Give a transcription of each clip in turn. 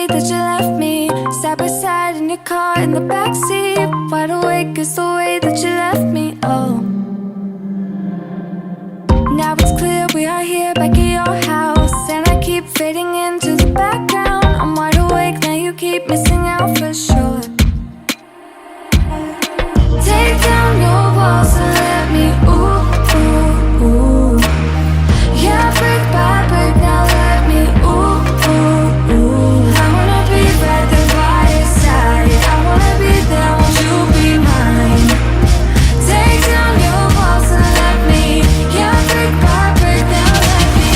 way that you left me. Side by side in your car in the backseat. Wide awake is the way that you left me. Oh, now it's clear we are here back at your house, and I keep fading into the background. I'm wide awake, now you keep missing out for sure. Take down your walls and let me ooh, ooh, ooh. Yeah, brick by brick, now let me ooh, ooh, ooh. I wanna be right there by your side. I wanna be there, won't you be mine? Take down your walls and let me. Yeah, brick by brick, now let me.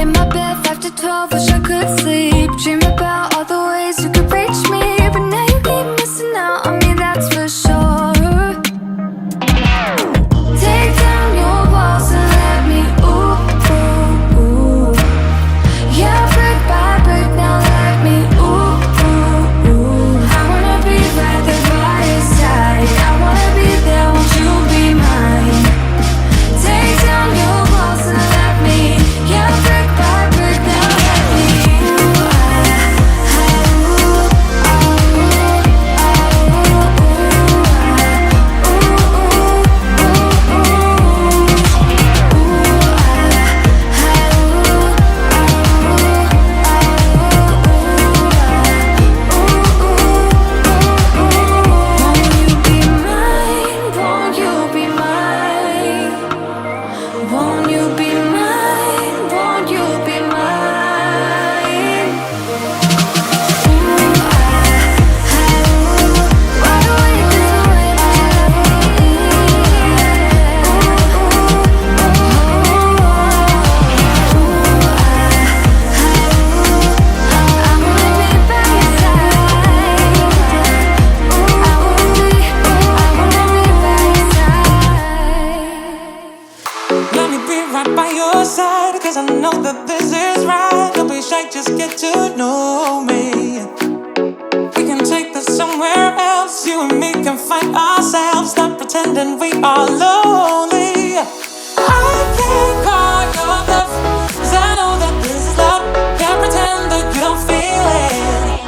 In my bed 5 to 12, wish I could sleep. Dream about all the ways you could reach me, but now you keep missing out on me, that's for sure. Take down your walls and let me ooh, ooh, ooh. Yeah, brick by brick, now let me ooh, ooh, ooh. I wanna be right there by your side. I wanna be there, won't you be mine? Take down your walls and let me. Yeah, brick by brick, now let me. Won't you be mine? Won't you be mine? Won't you be mine? Wide awake is the way that you left me. I wanna be by your side. I wanna be by your side. Let me be right by your side, cause I know that this is right. Don't be shy, just get to know me. We can take this somewhere else. You and me can find ourselves. Stop pretending we are lonely. I can't call your bluff, cause I know that this is love. Can't pretend that you don't feel it.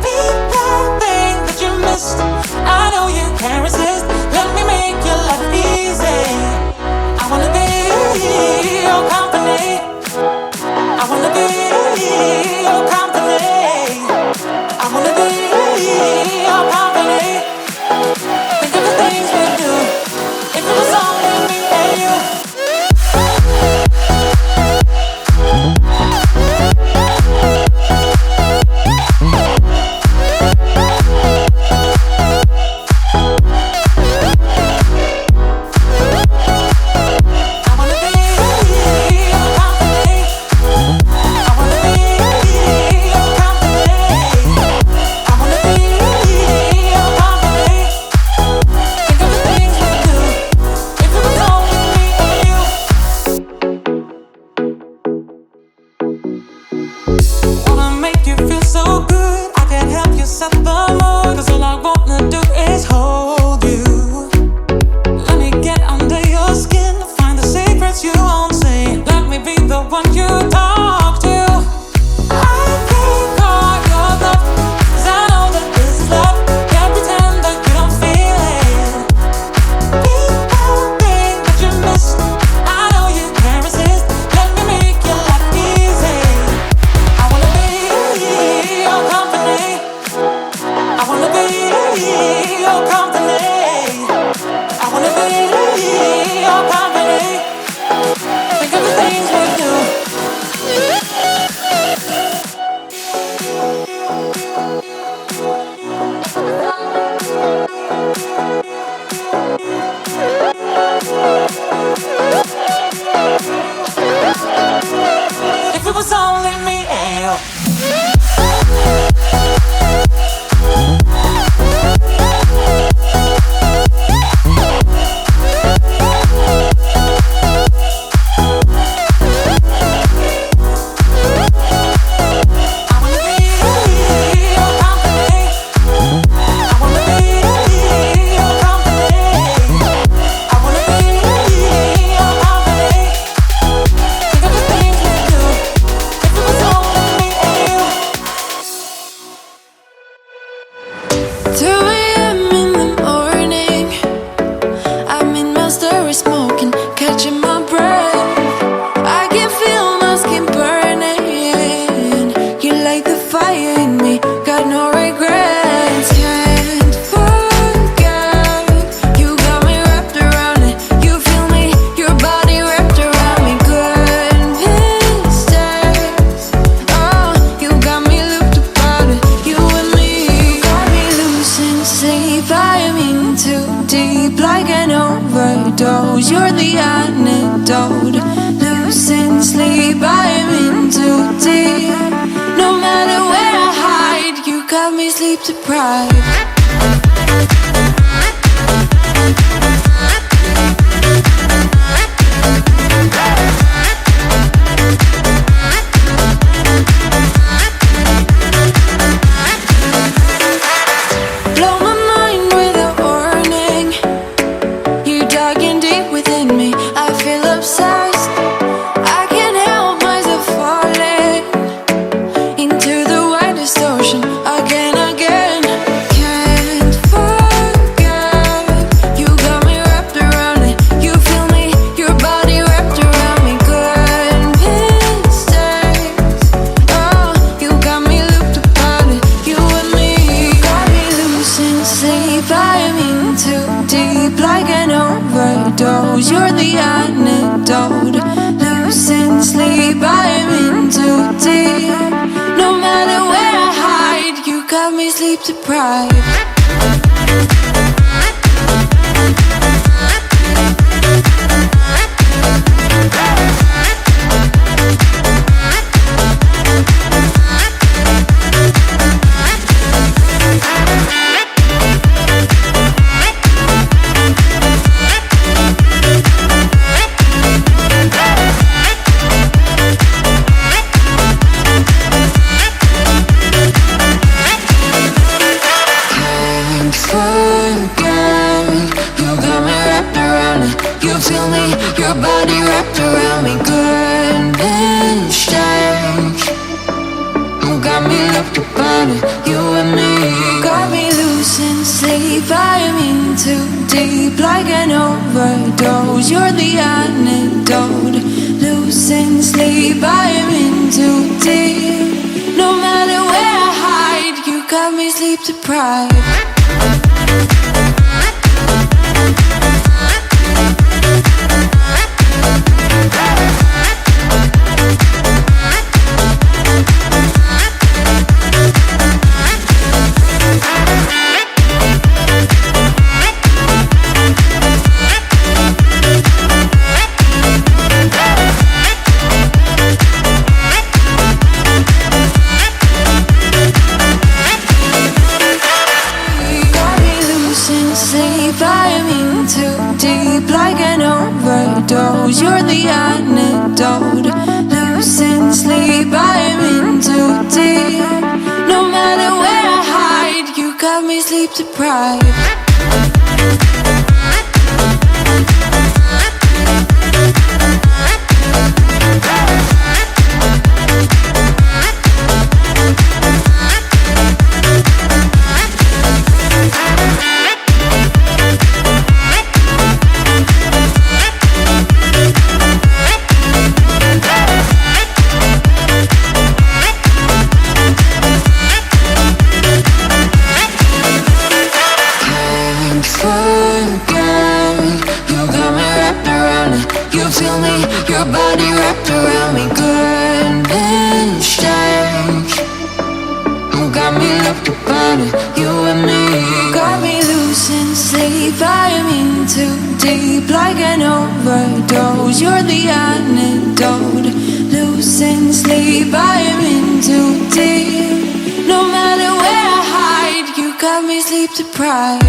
Be that thing that you missed. I know you can't resist. Let me make your life easy. I wanna be your company. I wanna be your company. I wanna be your company. Think of the things we do. If it was only me and you. I wanna be your company. I wanna be your company. I wanna be your company. Think of the things we do. If it was only me and you. Wanna make you feel so good. I can help you set the mood. Cause all I wanna do is hold you. Let me get under your skin. Find the secrets you won't say. Let me be the one you talk to. I can't call your bluff, cause I know that this is love. Can't pretend that you don't feel it. Be that thing that you missed. I know you can't resist. Let me make your life easy. I wanna be your company. I wanna be your company. I wanna be your company. Think of the things we do. If it was only me and you. I wanna be your company. I wanna be sleep deprived. Blow my mind with a warning. You dug in deep within me. I feel obsessed. I can't help myself falling into the widest ocean again, again. Can't forget. You got me wrapped around it. You feel me, your body wrapped around me. Good mistakes. Oh, you got me looped upon it. You and me got me losing sleep. I'm in too deep, like an overdose. You're the antidote. Losing sleep, I'm in too deep. No matter where I hide, you got me sleep deprived. Forget, you got me wrapped around it. You feel me, your body wrapped around me. Good mistakes. You got me looked upon it. You and me got me losing sleep. I'm in too deep, like an overdose. You're the antidote. Losing sleep, I'm in too deep. No matter where I hide, you got me sleep deprived. I'm in too deep, like an overdose. You're the antidote. Losing sleep, I'm in too deep. No matter where I hide, you got me sleep deprived. Your body wrapped around me. Good mistakes. You got me looked upon it. You and me got me losing sleep. I'm in too deep, like an overdose. You're the antidote. Losing sleep, I'm in too deep. No matter where I hide, you got me sleep deprived.